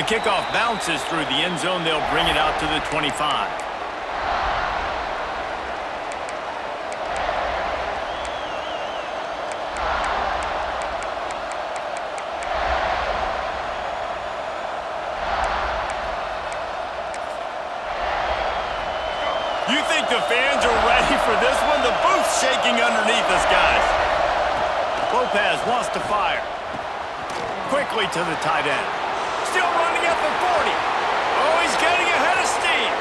The kickoff bounces through the end zone. They'll bring it out to the 25. You think the fans are ready for this one? The booth's shaking underneath us, guys. Lopez wants to fire. Quickly to the tight end. Still running at the 40. Oh, he's getting ahead of steam.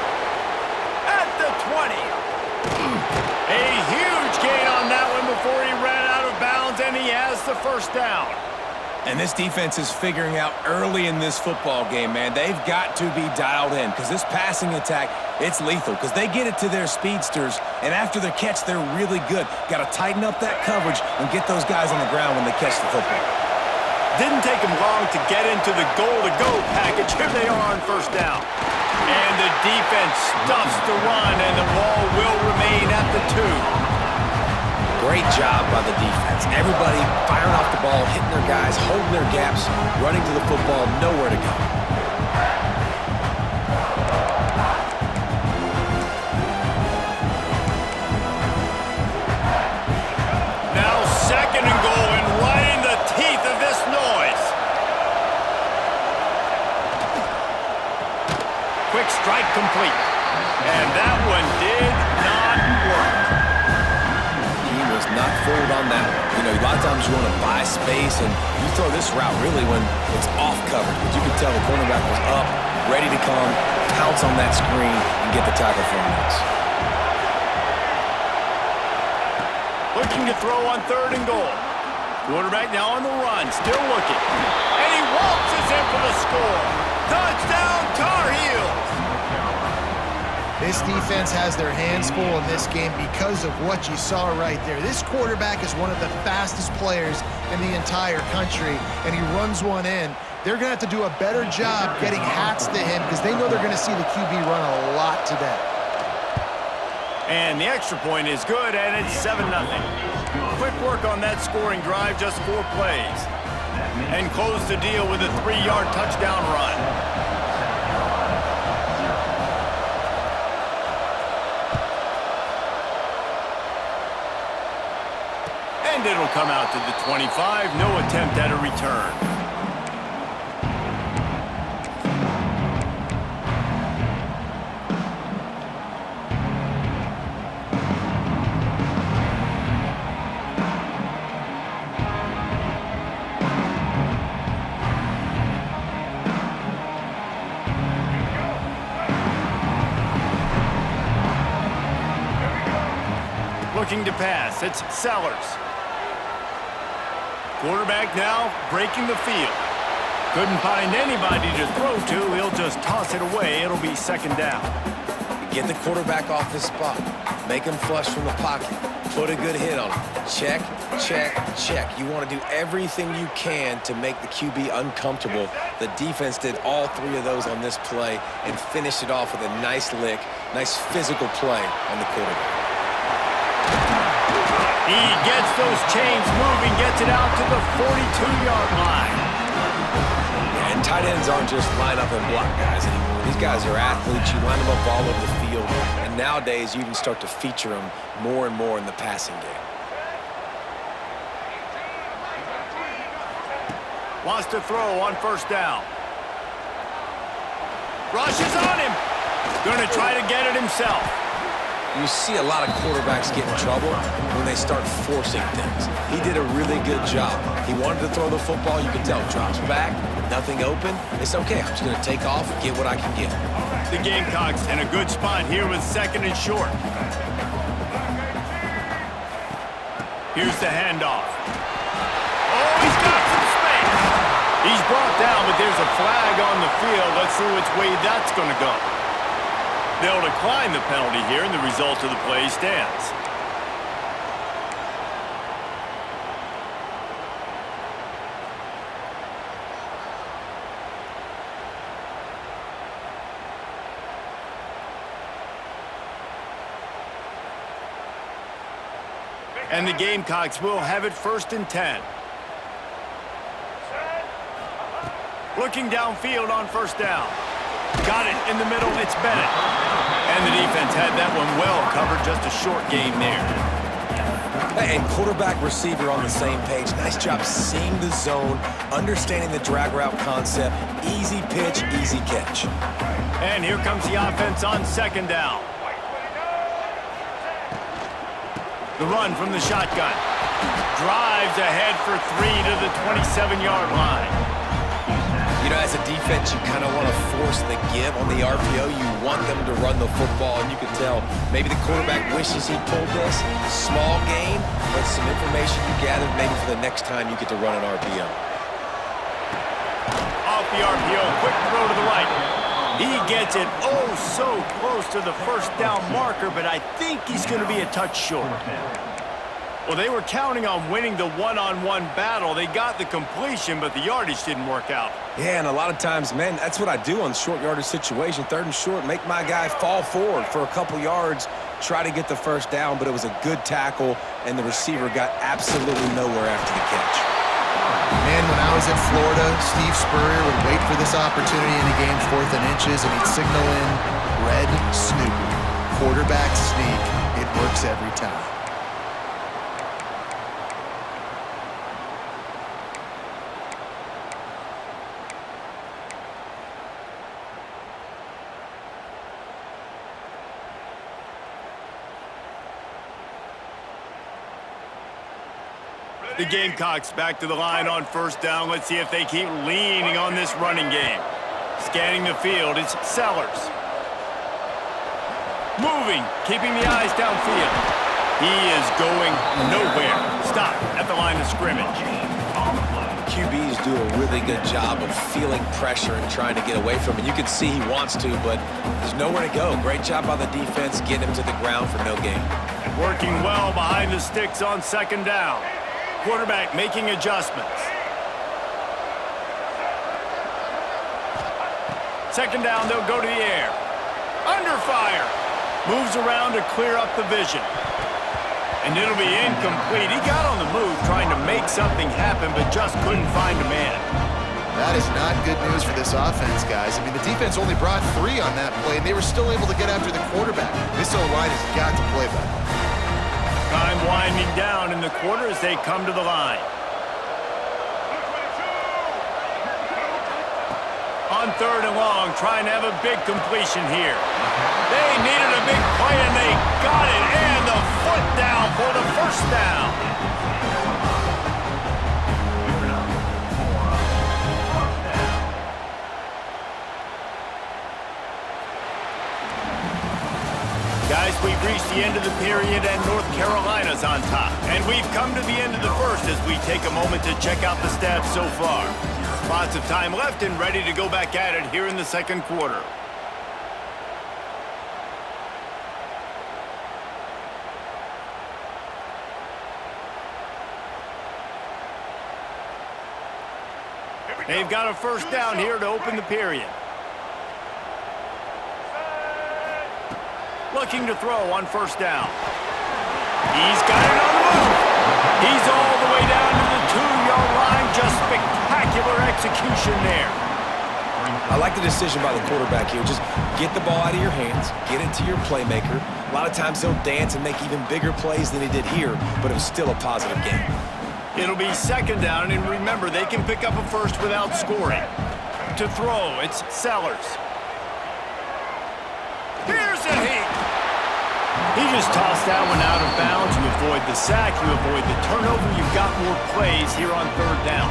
At the 20. A huge gain on that one before he ran out of bounds, and he has the first down. And this defense is figuring out early in this football game, man. They've got to be dialed in because this passing attack, it's lethal because they get it to their speedsters, and after their catch, they're really good. Got to tighten up that coverage and get those guys on the ground when they catch the football. Didn't take them long to get into the goal-to-go package. Here they are on first down. And the defense stuffs the run, and the ball will remain at the 2. Great job by the defense. Everybody firing off the ball, hitting their guys, holding their gaps, running to the football, nowhere to go. Now 2nd and goal, and right in the teeth of this noise. Quick strike complete. And that one did not work. Not fooled on that one. You know, a lot of times you want to buy space, and you throw this route really when it's off coverage. But you can tell the cornerback was up, ready to come, pounce on that screen, and get the tackle for a miss. Looking to throw on 3rd and goal. Quarterback now on the run, still looking. And he waltzes in for the score. Touchdown, Tar Heels! This defense has their hands full in this game because of what you saw right there. This quarterback is one of the fastest players in the entire country, and he runs one in. They're going to have to do a better job getting hats to him because they know they're going to see the QB run a lot today. And the extra point is good, and it's 7-0. Quick work on that scoring drive, just 4 plays. And close the deal with a 3-yard touchdown run. And it'll come out to the 25. No attempt at a return. Looking to pass. It's Sellers. Quarterback now breaking the field. Couldn't find anybody to throw to. He'll just toss it away. It'll be 2nd down. Get the quarterback off his spot. Make him flush from the pocket. Put a good hit on him. Check, check, check. You want to do everything you can to make the QB uncomfortable. The defense did all 3 of those on this play and finished it off with a nice lick, nice physical play on the quarterback. He gets those chains moving, gets it out to the 42-yard line. Yeah, and tight ends aren't just line up and block guys anymore. These guys are athletes. You line them up all over the field. And nowadays, you can start to feature them more and more in the passing game. Wants to throw on 1st down. Rushes on him. Going to try to get it himself. You see a lot of quarterbacks get in trouble when they start forcing things. He did a really good job. He wanted to throw the football. You can tell. Drops back, nothing open. It's okay. I'm just going to take off and get what I can get. The Gamecocks in a good spot here with 2nd and short. Here's the handoff. Oh, he's got some space. He's brought down, but there's a flag on the field. Let's see which way that's going to go. They'll decline the penalty here, and the result of the play stands. And the Gamecocks will have it 1st and 10. Looking downfield on first down. Got it in the middle, it's Bennett. And the defense had that one well covered, just a short gain there. And quarterback, receiver on the same page. Nice job seeing the zone, understanding the drag route concept. Easy pitch, easy catch. And here comes the offense on second down. The run from the shotgun. Drives ahead for 3 to the 27-yard line. You know, as a defense, you kind of want to force the give on the RPO. You want them to run the football, and you can tell maybe the quarterback wishes he pulled this. Small gain, but some information you gathered maybe for the next time you get to run an RPO. Off the RPO, quick throw to the right. He gets it oh so close to the first down marker, but I think he's going to be a touch short. Well, they were counting on winning the one-on-one battle. They got the completion, but the yardage didn't work out. Yeah, and a lot of times, man, that's what I do on short yardage situation. 3rd and short, make my guy fall forward for a couple yards, try to get the first down, but it was a good tackle, and the receiver got absolutely nowhere after the catch. Man, when I was in Florida, Steve Spurrier would wait for this opportunity in a game 4th and inches, and he'd signal in red Snoopy. Quarterback sneak. It works every time. The Gamecocks back to the line on first down. Let's see if they keep leaning on this running game. Scanning the field, it's Sellers. Moving, keeping the eyes downfield. He is going nowhere. Stop at the line of scrimmage. QBs do a really good job of feeling pressure and trying to get away from it. You can see he wants to, but there's nowhere to go. Great job by the defense, getting him to the ground for no gain. Working well behind the sticks on second down. Quarterback making adjustments. Second down, they'll go to the air. Under fire. Moves around to clear up the vision. And it'll be incomplete. He got on the move trying to make something happen, but just couldn't find a man. That is not good news for this offense, guys. I mean, the defense only brought 3 on that play, and they were still able to get after the quarterback. This O-line has got to play better. Time winding down in the quarter as they come to the line. On 3rd and long, trying to have a big completion here. They needed a big play, and they got it. And the foot down for the first down. Guys, we've reached the end of the period, and North Carolina's on top. And we've come to the end of the first as we take a moment to check out the stats so far. Lots of time left and ready to go back at it here in the second quarter. They've got a first down here to open the period. Looking to throw on first down. He's got it on the move. He's all the way down to the 2-yard line. Just spectacular execution there. I like the decision by the quarterback here. Just get the ball out of your hands, get it to your playmaker. A lot of times he'll dance and make even bigger plays than he did here, but it was still a positive game. It'll be second down, and remember, they can pick up a first without scoring. To throw, it's Sellers. Here's a hit. He just tossed that one out of bounds. You avoid the sack, you avoid the turnover. You've got more plays here on 3rd down.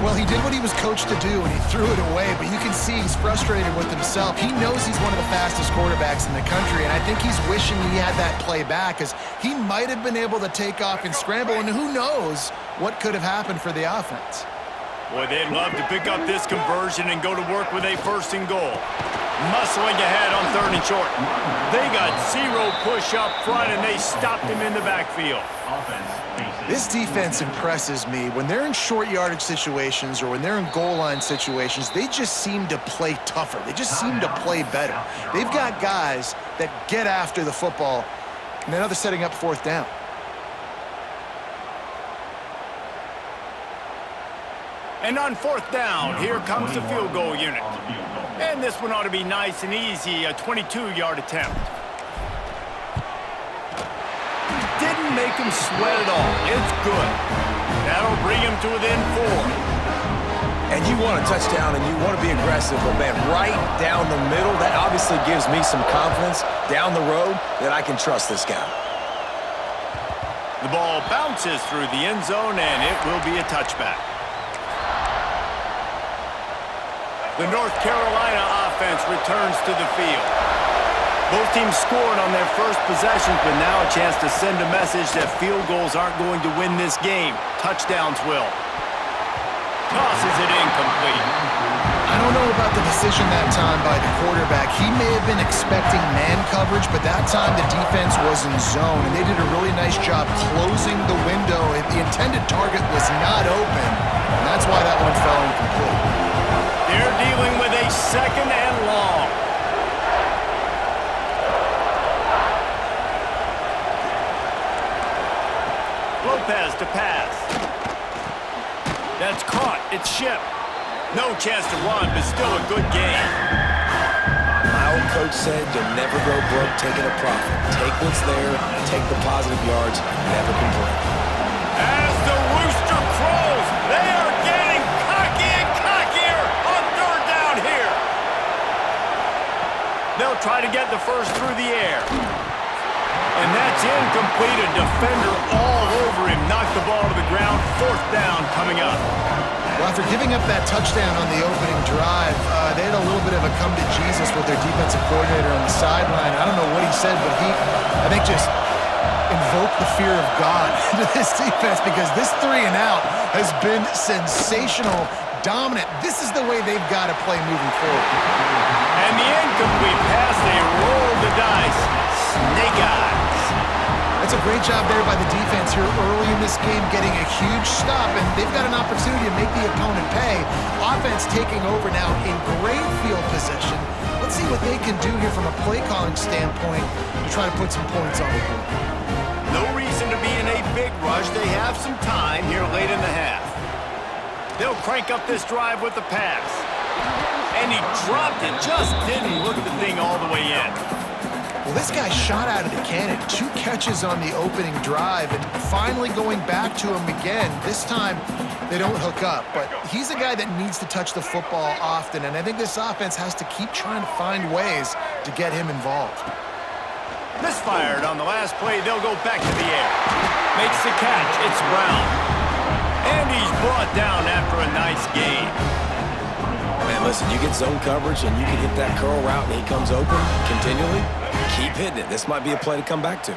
Well, he did what he was coached to do, and he threw it away, but you can see he's frustrated with himself. He knows he's one of the fastest quarterbacks in the country, and I think he's wishing he had that play back, because he might have been able to take off and scramble, and who knows what could have happened for the offense. Boy, they'd love to pick up this conversion and go to work with a 1st and goal. Muscling ahead on 3rd and short. They got 0 push up front, and they stopped him in the backfield. This defense impresses me. When they're in short yardage situations or when they're in goal line situations, they just seem to play tougher. They just seem to play better. They've got guys that get after the football, and now they're setting up 4th down. And on fourth down, here comes the field goal unit. And this one ought to be nice and easy, a 22-yard attempt. Didn't make him sweat at all. It's good. That'll bring him to within 4. And you want a touchdown and you want to be aggressive, but man, right down the middle, that obviously gives me some confidence down the road that I can trust this guy. The ball bounces through the end zone, and it will be a touchback. The North Carolina offense returns to the field. Both teams scored on their first possessions, but now a chance to send a message that field goals aren't going to win this game. Touchdowns will. Tosses it incomplete. I don't know about the decision that time by the quarterback. He may have been expecting man coverage, but that time the defense was in zone, and they did a really nice job closing the window. The intended target was not open, and that's why that one fell incomplete. They're dealing with a second and long. Lopez to pass. That's caught. It's shipped. No chance to run, but still a good game. My old coach said you'll never go broke taking a profit. Take what's there, take the positive yards, never complain. As the rooster crows, they are getting cocky and cockier on third down here. They'll try to get the first through the air. And that's incomplete. A defender all over him. Knocked the ball to the ground. Fourth down coming up. Well, after giving up that touchdown on the opening drive, they had a little bit of a come to Jesus with their defensive coordinator on the sideline. I don't know what he said, but he, I think, just invoked the fear of God into this defense, because this 3 and out has been sensational, dominant. This is the way they've got to play moving forward. And the incomplete pass, they roll the dice. Snake eyes. That's a great job there by the defense here early in this game, getting a huge stop, and they've got an opportunity to make the opponent pay. Offense taking over now in great field position. Let's see what they can do here from a play calling standpoint to try to put some points on the board. No reason to be in a big rush. They have some time here late in the half. They'll crank up this drive with the pass. And he dropped it, just didn't look the thing all the way in. Well, this guy shot out of the cannon. 2 catches on the opening drive, and finally going back to him again. This time, they don't hook up, but he's a guy that needs to touch the football often, and I think this offense has to keep trying to find ways to get him involved. Misfired on the last play. They'll go back to the air. Makes the catch. It's Brown. And he's brought down after a nice gain. Man, listen, you get zone coverage and you can hit that curl route and he comes open continually. Keep hitting it. This might be a play to come back to.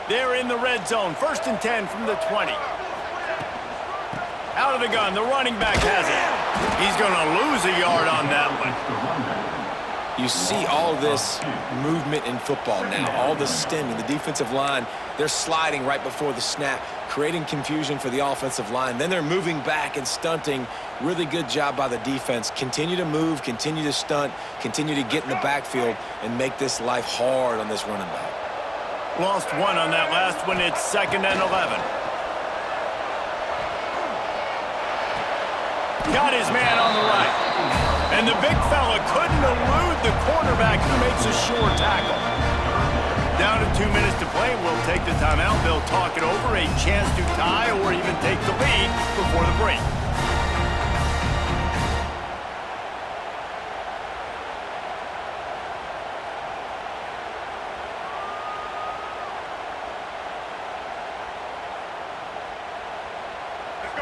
They're in the red zone. 1st and 10 from the 20. Out of the gun. The running back has it. He's going to lose a yard on that one. You see all this movement in football now, all the stemming, the defensive line, they're sliding right before the snap, creating confusion for the offensive line. Then they're moving back and stunting. Really good job by the defense. Continue to move, continue to stunt, continue to get in the backfield and make this life hard on this running back. Lost 1 on that last one. It's 2nd and 11. Got his man on the right. And the big fella couldn't elude the cornerback who makes a sure tackle. Down to 2 minutes to play. We'll take the timeout. They'll talk it over. A chance to tie or even take the lead before the break.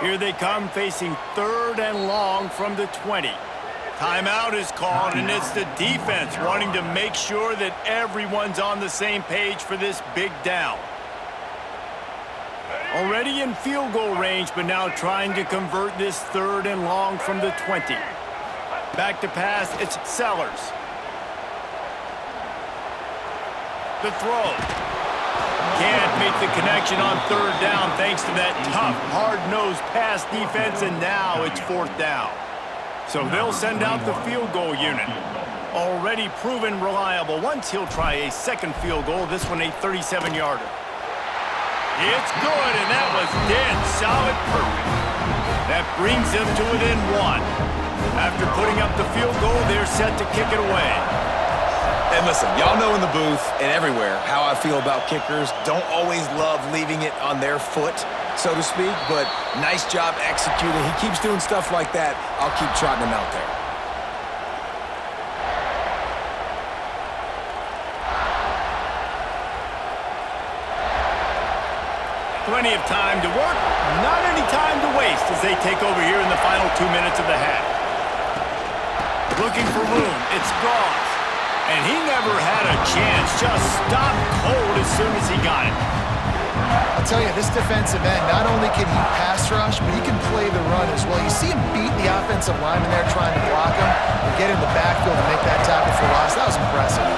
Here they come, facing 3rd and long from the 20. Timeout is called, and it's the defense wanting to make sure that everyone's on the same page for this big down. Already in field goal range, but now trying to convert this 3rd and long from the 20. Back to pass, it's Sellers. The throw. Can't make the connection on 3rd down thanks to that tough, hard-nosed pass defense, and now it's 4th down. So they'll send out the field goal unit. Already proven reliable. Once he'll try a 2nd field goal, this one a 37-yarder. It's good, and that was dead solid perfect. That brings them to within one. After putting up the field goal, they're set to kick it away. And listen, y'all know in the booth and everywhere how I feel about kickers. Don't always love leaving it on their foot, so to speak, but nice job executing. He keeps doing stuff like that. I'll keep trotting him out there. Plenty of time to work, not any time to waste as they take over here in the final 2 minutes of the half. Looking for room, it's Goss. And he never had a chance, just stopped cold as soon as he got it. I'll tell you, this defensive end, not only can he pass rush, but he can play the run as well. You see him beat the offensive lineman there trying to block him and get in the backfield and make that tackle for loss. That was impressive.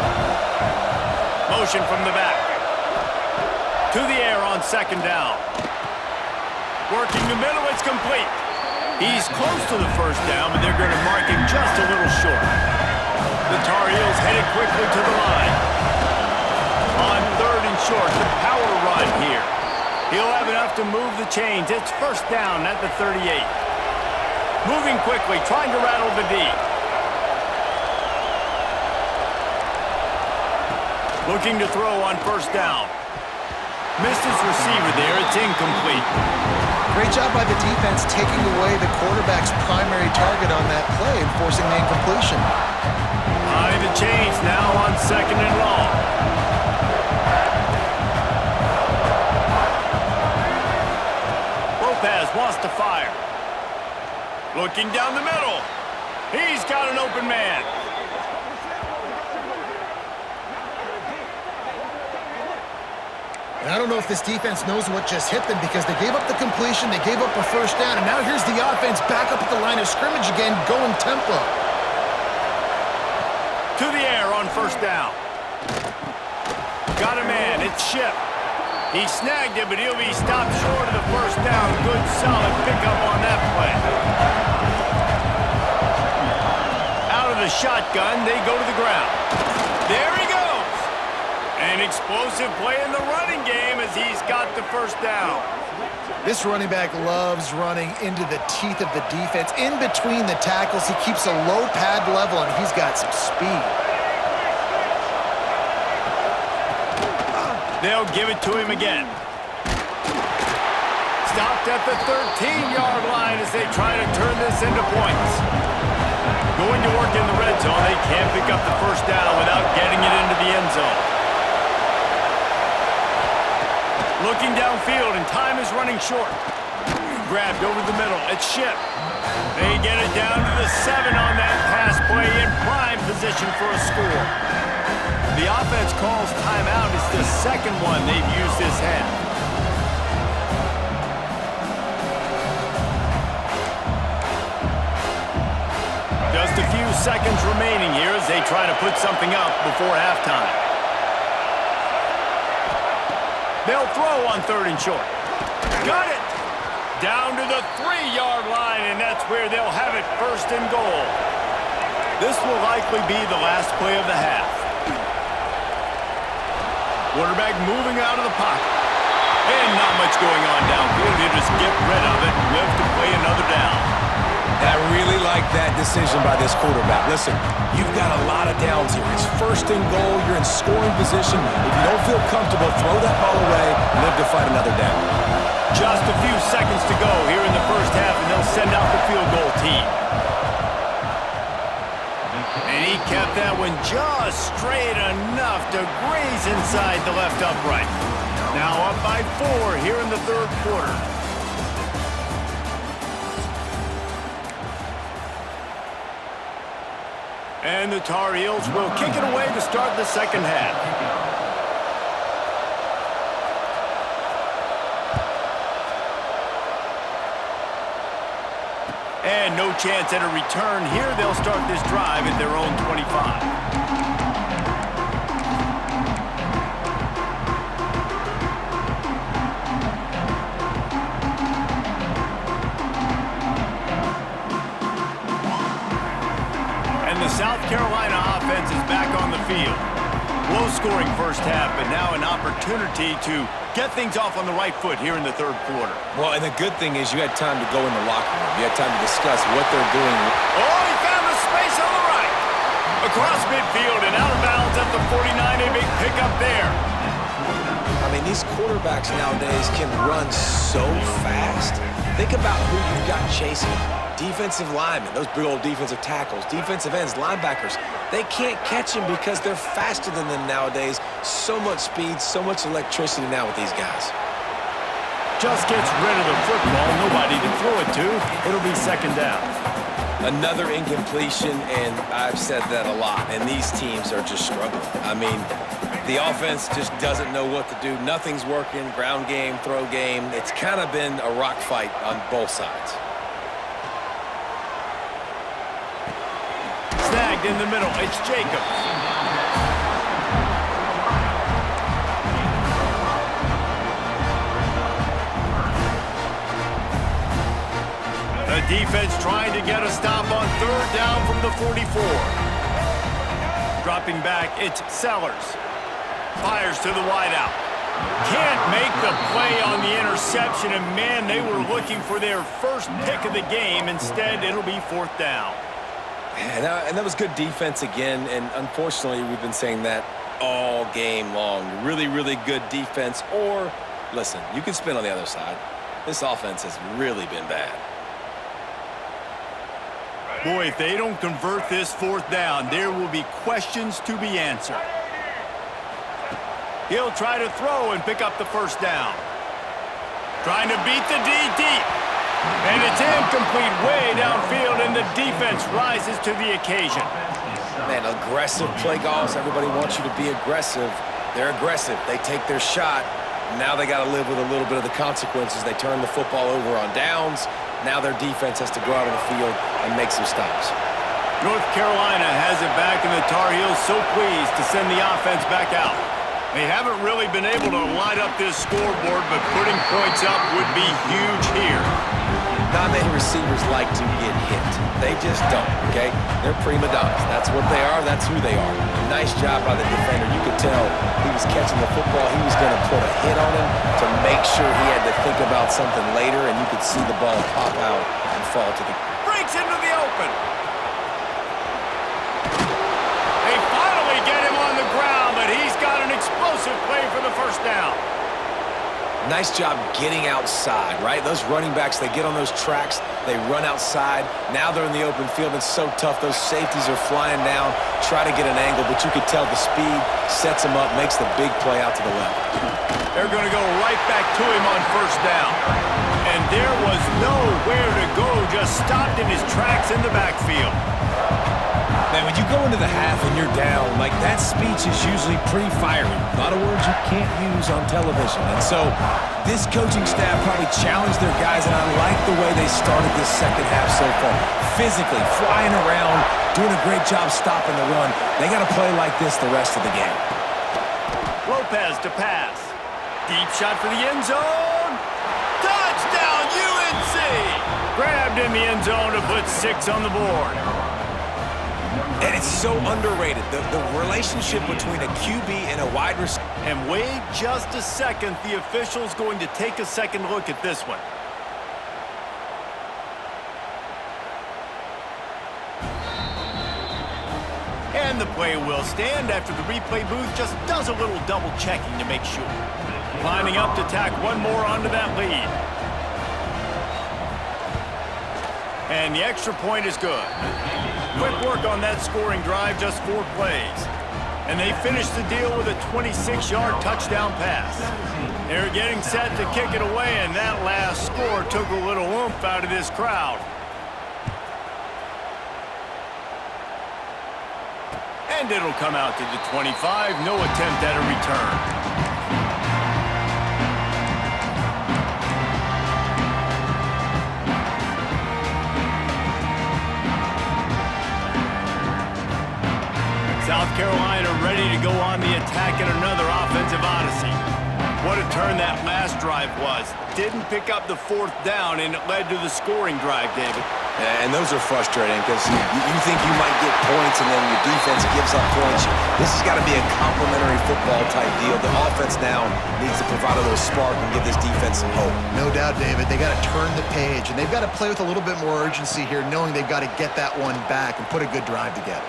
Motion from the back. To the air on second down. Working the middle, it's complete. He's close to the first down, but they're going to mark him just a little short. The Tar Heels headed quickly to the line. On third and short, the power run here. He'll have enough to move the chains. It's first down at the 38. Moving quickly, trying to rattle the D. Looking to throw on first down. Missed his receiver there. It's incomplete. Great job by the defense taking away the quarterback's primary target on that play and forcing the incompletion. Behind the chains now on second and long. Lopez wants to fire. Looking down the middle. He's got an open man. And I don't know if this defense knows what just hit them because they gave up the completion, they gave up a first down, and now here's the offense back up at the line of scrimmage again, going tempo. To the air on first down. Got a man, it's Ship. He snagged it, but he'll be stopped short of the first down. Good, solid pickup on that play. Out of the shotgun, they go to the ground. There he goes. An explosive play in the running game as he's got the first down. This running back loves running into the teeth of the defense. In between the tackles, he keeps a low pad level, and he's got some speed. They'll give it to him again. Stopped at the 13-yard line as they try to turn this into points. Going to work in the red zone. They can't pick up the first down without getting it into the end zone. Looking downfield, and time is running short. Grabbed over the middle. It's Ship. They get it down to the 7 on that pass play in prime position for a score. The offense calls timeout. It's the second one they've used this half. Just a few seconds remaining here as they try to put something up before halftime. They'll throw on third and short. Got it! Down to the 3-yard line, and that's where they'll have it first and goal. This will likely be the last play of the half. Quarterback moving out of the pocket. And not much going on downfield. He'll just get rid of it and live to play another down. I really like that decision by this quarterback. Listen, you've got a lot of downs here. It's first and goal. You're in scoring position. If you don't feel comfortable, throw that ball away and live to fight another down. Just a few seconds to go here in the first half, and they'll send out the field goal team. And he kept that one just straight enough to graze inside the left upright. Now up by 4 here in the third quarter. And the Tar Heels will kick it away to start the second half. And no chance at a return here. They'll start this drive at their own 25. South Carolina offense is back on the field. Low-scoring first half, but now an opportunity to get things off on the right foot here in the third quarter. Well, and the good thing is you had time to go in the locker room. You had time to discuss what they're doing. Oh, he found the space on the right. Across midfield and out of bounds at the 49. A big pickup there. I mean, these quarterbacks nowadays can run so fast. Think about who you got chasing. Defensive linemen, those big old defensive tackles, defensive ends, linebackers. They can't catch him because they're faster than them nowadays. So much speed, so much electricity now with these guys. Just gets rid of the football. Nobody to throw it to. It'll be second down. Another incompletion, and I've said that a lot, and these teams are just struggling. I mean, the offense just doesn't know what to do. Nothing's working, ground game, throw game. It's kind of been a rock fight on both sides. Snagged in the middle. It's Jacobs. The defense trying to get a stop on third down from the 44. Dropping back, it's Sellers. Fires to the wideout. Can't make the play on the interception, and man, they were looking for their first pick of the game. Instead, it'll be fourth down. And that was good defense again, and unfortunately, we've been saying that all game long. Really, really good defense, or, listen, you can spin on the other side. This offense has really been bad. Boy, if they don't convert this fourth down, there will be questions to be answered. He'll try to throw and pick up the first down. Trying to beat the D deep. And it's incomplete way downfield, and the defense rises to the occasion. Man, aggressive play calls. Everybody wants you to be aggressive. They're aggressive. They take their shot. Now they got to live with a little bit of the consequences. They turn the football over on downs. Now their defense has to go out on the field and make some stops. North Carolina has it back, and the Tar Heels so pleased to send the offense back out. They haven't really been able to light up this scoreboard, but putting points up would be huge here. Not many receivers like to get hit. They just don't, okay? They're prima donnas. That's what they are. That's who they are. Nice job by the defender. You could tell he was catching the football. He was going to put a hit on him to make sure he had to think about something later, and you could see the ball pop out and fall to the... Breaks into the open. They finally get him on the ground, but he's got an explosive play for the first down. Nice job getting outside, right? Those running backs, they get on those tracks, they run outside. Now they're in the open field. It's so tough. Those safeties are flying down, try to get an angle, but you could tell the speed sets him up, makes the big play out to the left. They're going to go right back to him on first down. And there was nowhere to go, just stopped in his tracks in the backfield. Man, when you go into the half and you're down, like that speech is usually pretty fiery. A lot of words you can't use on television. And so this coaching staff probably challenged their guys, and I like the way they started this second half so far. Physically, flying around, doing a great job stopping the run. They got to play like this the rest of the game. Lopez to pass. Deep shot for the end zone. Touchdown, UNC! Grabbed in the end zone to put 6 on the board. And it's so underrated, the relationship between a QB and a wide receiver. And wait just a second, the official's going to take a second look at this one. And the play will stand after the replay booth just does a little double checking to make sure. Lining up to tack one more onto that lead. And the extra point is good. Quick work on that scoring drive, just 4 plays. And they finished the deal with a 26-yard touchdown pass. They're getting set to kick it away, and that last score took a little oomph out of this crowd. And it'll come out to the 25, no attempt at a return. South Carolina ready to go on the attack in another offensive odyssey. What a turn that last drive was. Didn't pick up the fourth down, and it led to the scoring drive, David. And those are frustrating because you think you might get points and then your defense gives up points. This has got to be a complementary football type deal. The offense now needs to provide a little spark and give this defense some hope. No doubt, David. They got to turn the page, and they've got to play with a little bit more urgency here, knowing they've got to get that one back and put a good drive together.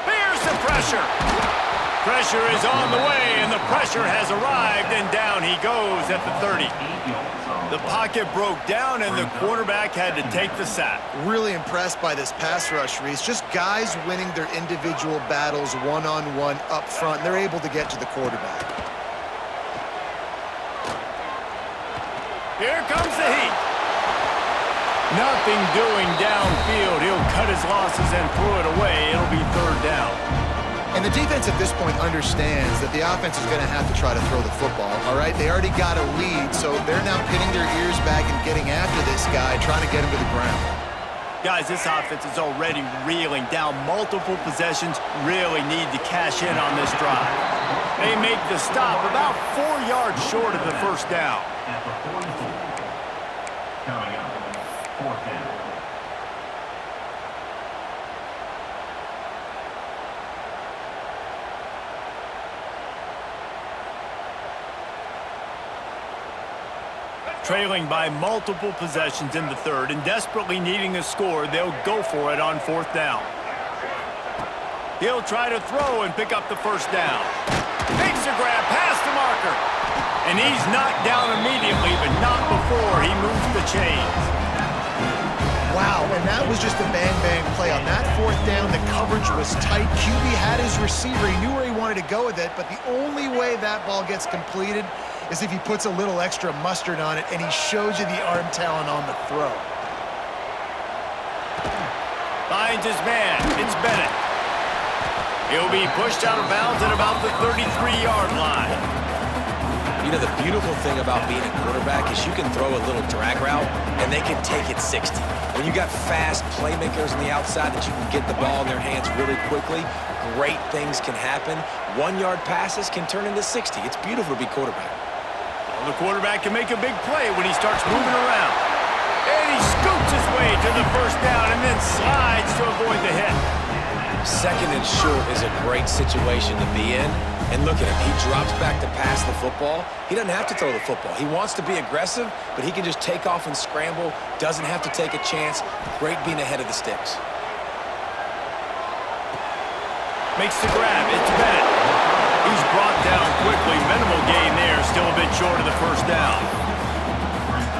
Here's the pressure. Pressure is on the way, and the pressure has arrived, and down he goes at the 30. The pocket broke down, and the quarterback had to take the sack. Really impressed by this pass rush, Reese. Just guys winning their individual battles one-on-one up front. They're able to get to the quarterback. Here comes the heat. Nothing doing downfield. He'll cut his losses and throw it away. It'll be third down. And the defense at this point understands that the offense is going to have to try to throw the football, all right? They already got a lead, so they're now pinning their ears back and getting after this guy, trying to get him to the ground. Guys, this offense is already reeling down multiple possessions, really need to cash in on this drive. They make the stop about 4 yards short of the first down. Coming up, fourth down. Trailing by multiple possessions in the third and desperately needing a score, they'll go for it on fourth down. He'll try to throw and pick up the first down. Makes a grab past the marker. And he's knocked down immediately, but not before he moves the chains. Wow, and that was just a bang-bang play. On that fourth down, the coverage was tight. QB had his receiver. He knew where he wanted to go with it, but the only way that ball gets completed is if he puts a little extra mustard on it, and he shows you the arm talent on the throw. Finds his man. It's Bennett. He'll be pushed out of bounds at about the 33-yard line. You know, the beautiful thing about being a quarterback is you can throw a little drag route, and they can take it 60. When you got fast playmakers on the outside that you can get the ball in their hands really quickly, great things can happen. 1-yard passes can turn into 60. It's beautiful to be quarterback. Well, the quarterback can make a big play when he starts moving around. And he scoots his way to the first down and then slides to avoid the hit. Second and short is a great situation to be in. And look at him. He drops back to pass the football. He doesn't have to throw the football. He wants to be aggressive, but he can just take off and scramble. Doesn't have to take a chance. Great being ahead of the sticks. Makes the grab. It's Bennett. He's brought down quickly. Minimal gain there. Still a bit short of the first down.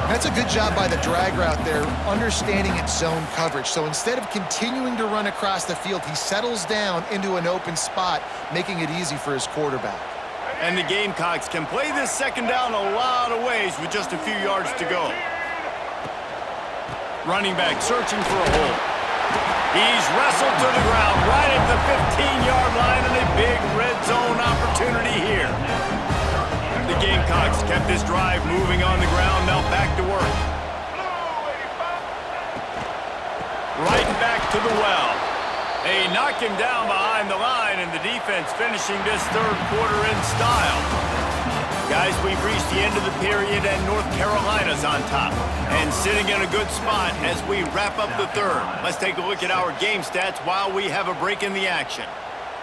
That's a good job by the drag route there, understanding its zone coverage. So instead of continuing to run across the field, he settles down into an open spot, making it easy for his quarterback. And the Gamecocks can play this second down a lot of ways with just a few yards to go. Running back searching for a hole. He's wrestled to the ground right at the 15-yard line, and a big red zone opportunity here. The Gamecocks kept this drive moving on the ground, now back to work. Right back to the well. They knock him down behind the line, and the defense finishing this third quarter in style. Guys, we've reached the end of the period, and North Carolina's on top. And sitting in a good spot as we wrap up the third. Let's take a look at our game stats while we have a break in the action.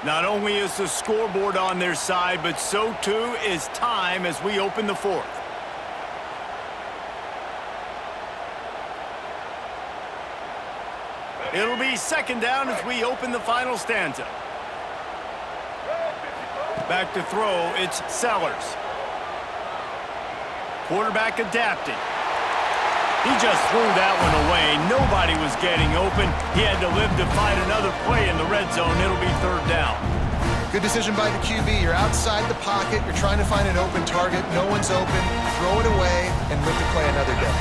Not only is the scoreboard on their side, but so too is time as we open the fourth. It'll be second down as we open the final stanza. Back to throw, it's Sellers. Quarterback adapting. He just threw that one away. Nobody was getting open. He had to live to find another play in the red zone. It'll be third down. Good decision by the QB. You're outside the pocket. You're trying to find an open target. No one's open. Throw it away and live to play another day.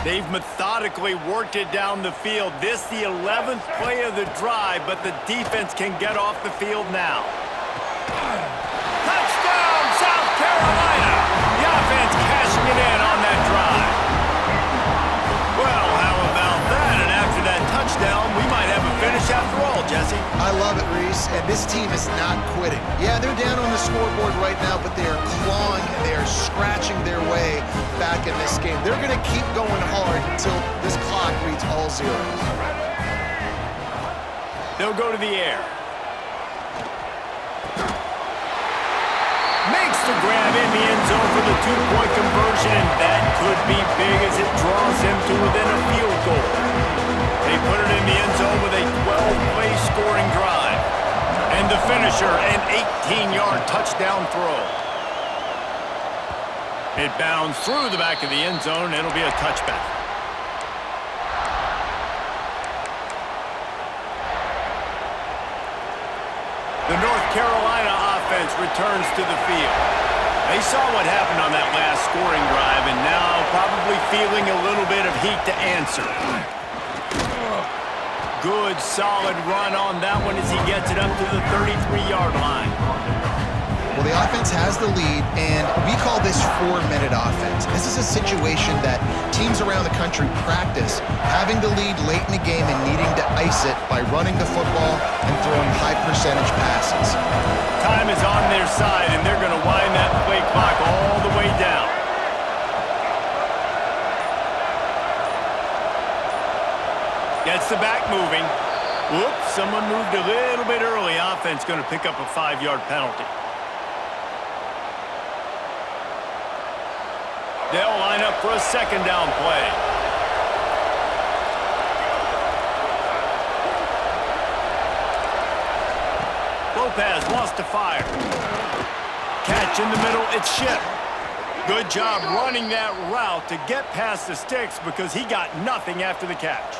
They've methodically worked it down the field. This the 11th play of the drive, but the defense can get off the field now. Touchdown, South Carolina! The offense cashing it in on that drive. Well, how about that? And after that touchdown, we might have a finish after all, Jesse. I love it, Reese. And and this team is not quitting. Yeah, they're down on the scoreboard right now, but they are clawing and they are scratching their way back in this game. They're going to keep going hard until this clock reads all zeros. They'll go to the air. Makes the grab in the end zone for the two-point conversion, and that could be big as it draws him to within a field goal. They put it in the end zone with a 12-play scoring drive. And the finisher, an 18-yard touchdown throw. It bounds through the back of the end zone, and it'll be a touchback. The North Carolina offense returns to the field. They saw what happened on that last scoring drive, and now probably feeling a little bit of heat to answer. Good, solid run on that one as he gets it up to the 33-yard line. Well, the offense has the lead, and we call this 4-minute offense. This is a situation that teams around the country practice, having the lead late in the game and needing to ice it by running the football and throwing high-percentage passes. Time is on their side, and they're going to wind that play clock all the way down. Gets the back moving. Whoops, someone moved a little bit early. Offense going to pick up a 5-yard penalty. They'll line up for a second down play. Lopez wants to fire. Catch in the middle, it's Shipp. Good job running that route to get past the sticks because he got nothing after the catch.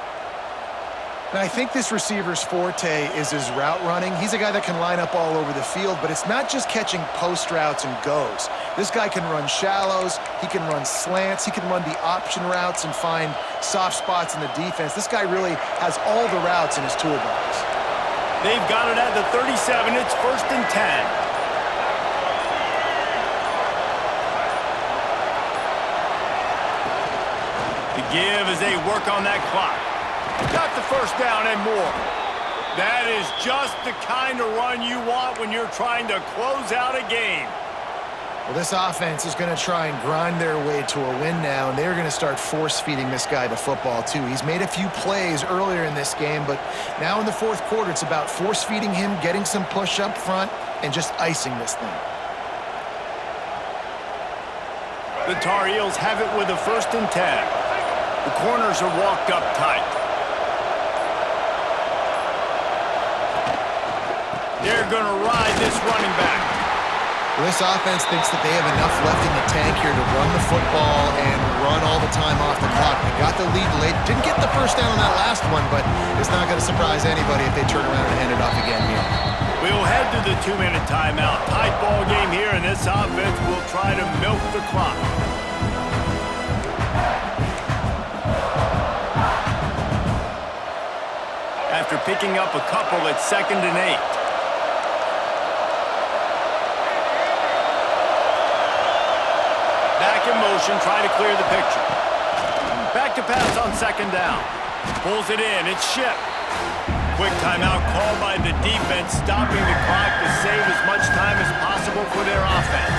And I think this receiver's forte is his route running. He's a guy that can line up all over the field, but it's not just catching post routes and goes. This guy can run shallows, he can run slants, he can run the option routes and find soft spots in the defense. This guy really has all the routes in his toolbox. They've got it at the 37, it's 1st and 10. The give as they work on that clock. Got the first down and more. That is just the kind of run you want when you're trying to close out a game. Well, this offense is going to try and grind their way to a win now, and they're going to start force-feeding this guy the football, too. He's made a few plays earlier in this game, but now in the fourth quarter, it's about force-feeding him, getting some push up front, and just icing this thing. The Tar Heels have it with a 1st and 10. The corners are walked up tight. They're going to ride this running back. Well, this offense thinks that they have enough left in the tank here to run the football and run all the time off the clock. They got the lead late. Didn't get the first down on that last one, but it's not going to surprise anybody if they turn around and hand it off again here. We'll head to the 2-minute timeout. Tight ball game here, and this offense will try to milk the clock. After picking up a couple, it's 2nd and 8. Back in motion, try to clear the picture. Back to pass on 2nd down. Pulls it in, it's Shipp. Quick timeout called by the defense, stopping the clock to save as much time as possible for their offense.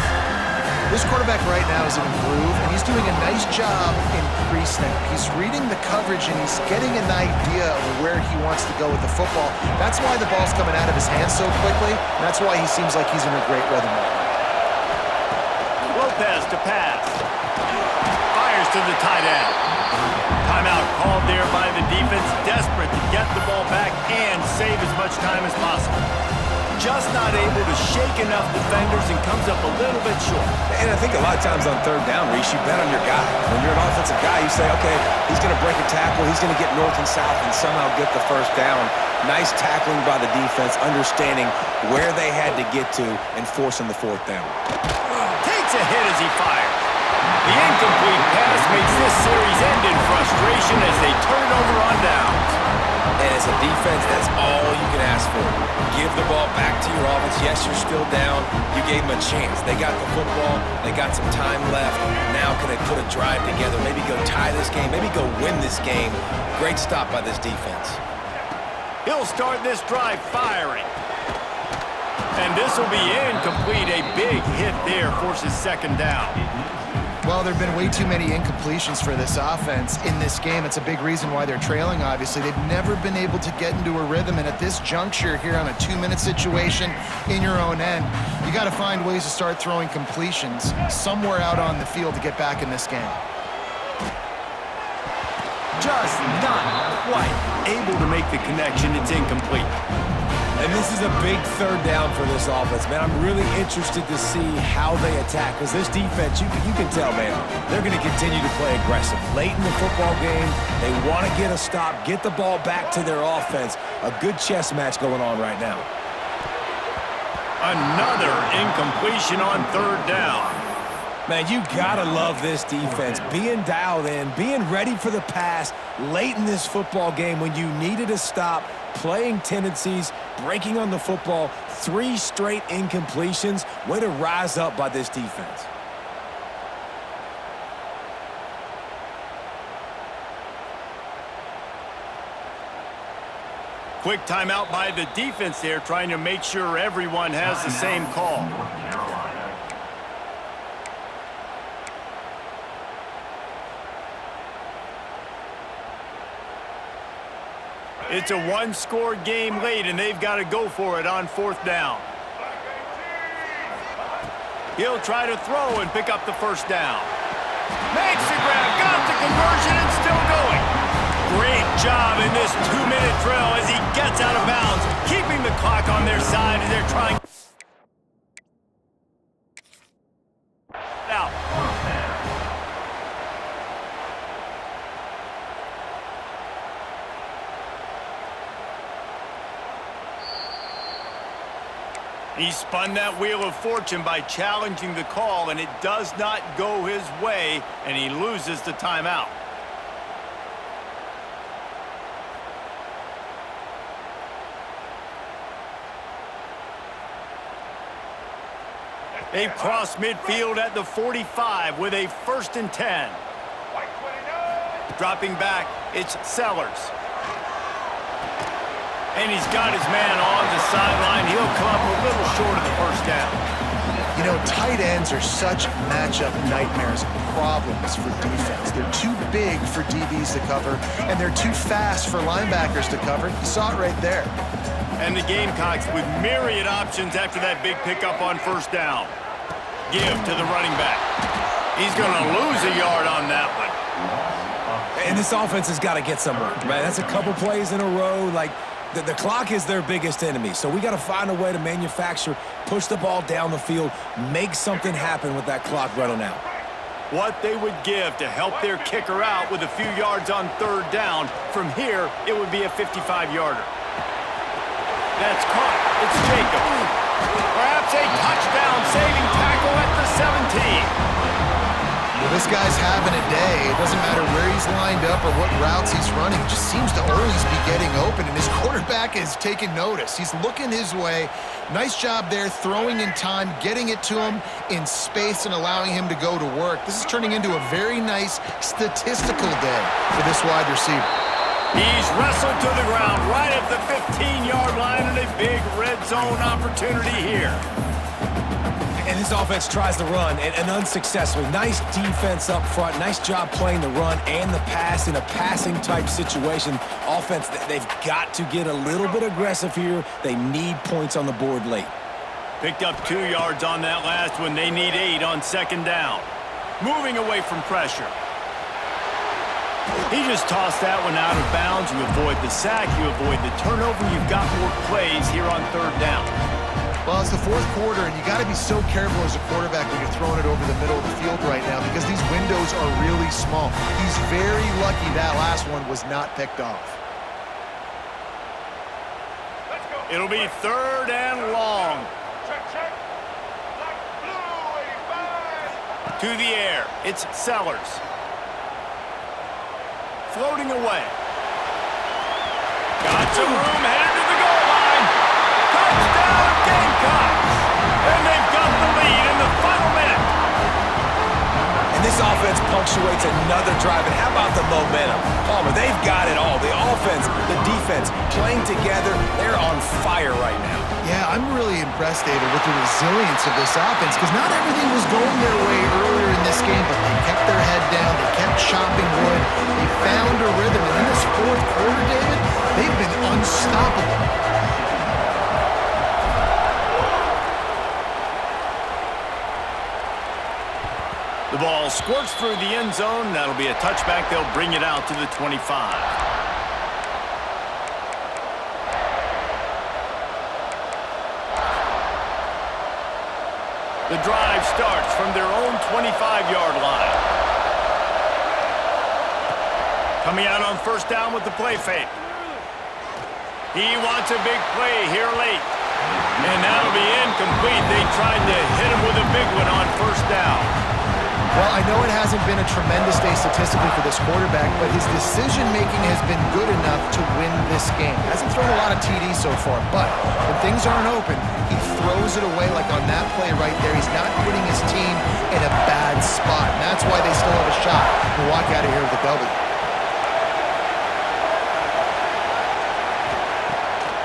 This quarterback right now is in a groove, and he's doing a nice job in pre-snap. He's reading the coverage, and he's getting an idea of where he wants to go with the football. That's why the ball's coming out of his hands so quickly, and that's why he seems like he's in a great rhythm right now. Lopez to pass. Fires to the tight end. Timeout called there by the defense, desperate to get the ball back and save as much time as possible. Just not able to shake enough defenders and comes up a little bit short. And I think a lot of times on 3rd down, Reese, you bet on your guy. When you're an offensive guy, you say, okay, he's going to break a tackle, he's going to get north and south and somehow get the first down. Nice tackling by the defense, understanding where they had to get to and forcing the 4th down. Takes a hit as he fires. The incomplete pass makes this series end in frustration as they turn it over on downs. And as a defense, that's all you can ask for. Give the ball back to your offense. Yes, you're still down. You gave them a chance. They got the football. They got some time left. Now can they put a drive together? Maybe go tie this game. Maybe go win this game. Great stop by this defense. He'll start this drive firing. And this will be incomplete. A big hit there forces second down. Well, there have been way too many incompletions for this offense in this game. It's a big reason why they're trailing, obviously. They've never been able to get into a rhythm, and at this juncture here on a 2-minute situation in your own end, you got to find ways to start throwing completions somewhere out on the field to get back in this game. Just not quite able to make the connection. It's incomplete. And this is a big third down for this offense, man. I'm really interested to see how they attack, because this defense, you can tell, man, they're going to continue to play aggressive. Late in the football game, they want to get a stop, get the ball back to their offense. A good chess match going on right now. Another incompletion on third down. Man, you gotta love this defense. Being dialed in, being ready for the pass late in this football game when you needed a stop, playing tendencies, breaking on the football, 3 straight incompletions. Way to rise up by this defense. Quick timeout by the defense there, trying to make sure everyone has the same call. It's a one-score game late, and they've got to go for it on fourth down. He'll try to throw and pick up the first down. Makes the grab, got the conversion, and still going. Great job in this 2-minute drill as he gets out of bounds, keeping the clock on their side as they're trying out. He spun that wheel of fortune by challenging the call, and it does not go his way, and he loses the timeout. They've crossed midfield at the 45 with a 1st and 10. Dropping back, it's Sellers. And he's got his man on the sideline. He'll come up a little short of the first down. You know, tight ends are such matchup nightmares and problems for defense. They're too big for DBs to cover, and they're too fast for linebackers to cover. You saw it right there. And the Gamecocks with myriad options after that big pickup on first down. Give to the running back. He's going to lose a yard on that one. And this offense has got to get somewhere, man. That's a couple plays in a row. Like, the clock is their biggest enemy, so we got to find a way to manufacture, push the ball down the field, make something happen with that clock running out. What they would give to help their kicker out with a few yards on third down. From here, it would be a 55-yarder. That's caught. It's Jacob. Perhaps a touchdown-saving tackle at the 17. Well, this guy's having a day. It doesn't matter where he's lined up or what routes he's running. He just seems to always be getting open, and his quarterback is taking notice. He's looking his way. Nice job there, throwing in time, getting it to him in space and allowing him to go to work. This is turning into a very nice statistical day for this wide receiver. He's wrestled to the ground right at the 15-yard line, and a big red zone opportunity here. And this offense tries to run, and unsuccessfully. Nice defense up front. Nice job playing the run and the pass in a passing-type situation. Offense, they've got to get a little bit aggressive here. They need points on the board late. Picked up 2 yards on that last one. They need 8 on second down. Moving away from pressure. He just tossed that one out of bounds. You avoid the sack, you avoid the turnover. You've got more plays here on third down. Well, it's the fourth quarter, and you got to be so careful as a quarterback when you're throwing it over the middle of the field right now because these windows are really small. He's very lucky that last one was not picked off. It'll be third and long. To the air, it's Sellers. Floating away. Got some room, headed to the goal line. Touchdown, Gamecocks! And they've got the lead in the final minute. And This offense punctuates another drive, and how about the momentum? Palmer, they've got it all. The offense, the defense, playing together, they're on fire right now. Yeah, I'm really impressed, David, with the resilience of this offense, because not everything was going their way earlier in this game, but they kept their head down, they kept chopping wood, they found a rhythm, and in this fourth quarter, David, they've been unstoppable. The ball squirts through the end zone. That'll be a touchback. They'll bring it out to the 25. The drive starts from their own 25-yard line. Coming out on first down with the play fake. He wants a big play here late. And that'll be incomplete. They tried to hit him with a big one on first down. Well, I know it hasn't been a tremendous day statistically for this quarterback, but his decision-making has been good enough to win this game. Hasn't thrown a lot of TDs so far, but when things aren't open, he throws it away like on that play right there. He's not putting his team in a bad spot, and that's why they still have a shot to walk out of here with a W.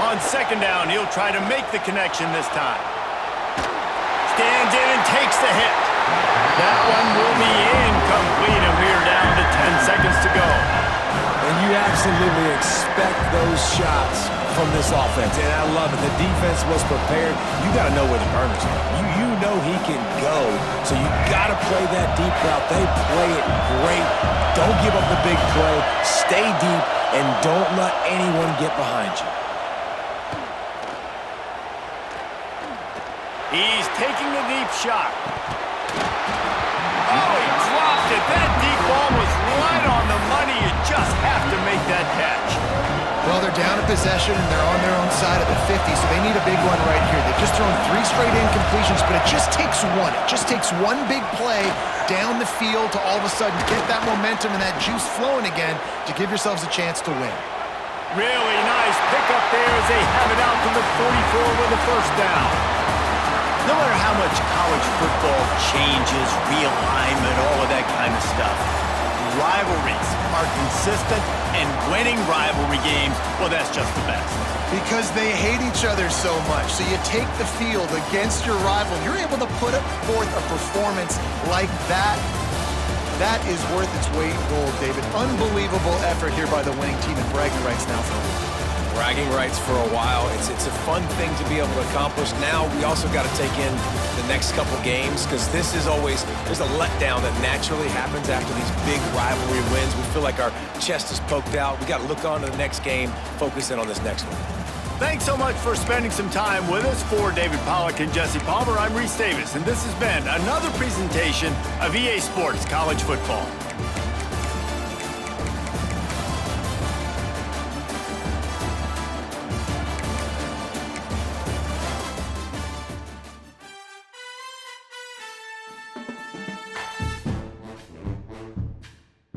On second down, he'll try to make the connection this time. Stands in and takes the hit. That one will be incomplete, and we're down to 10 seconds to go. And you absolutely expect those shots from this offense, and I love it. The defense was prepared. You got to know where the burners are. You know he can go, so you got to play that deep route. They play it great. Don't give up the big play. Stay deep, and don't let anyone get behind you. He's taking a deep shot. Oh, he dropped it. That deep ball was right on the money. You just have to make that catch. Well, they're down a possession, and they're on their own side of the 50, so they need a big one right here. They've just thrown 3 straight incompletions, but it just takes one. It just takes one big play down the field to all of a sudden get that momentum and that juice flowing again to give yourselves a chance to win. Really nice pickup there as they have it out to the 44 with a first down. No matter how much college football changes, realignment, all of that kind of stuff, rivalries are consistent, and winning rivalry games, well, that's just the best. Because they hate each other so much. So you take the field against your rival, you're able to put forth a performance like that. That is worth its weight in gold, David. Unbelievable effort here by the winning team, and bragging rights now for them. Bragging rights for a while. It's a fun thing to be able to accomplish. Now we also got to take in the next couple games, because this is always, there's a letdown that naturally happens after these big rivalry wins. We feel like our chest is poked out. We got to look on to the next game, focus in on this next one. Thanks so much for spending some time with us. For David Pollack and Jesse Palmer, I'm Reese Davis, and this has been another presentation of EA Sports College Football.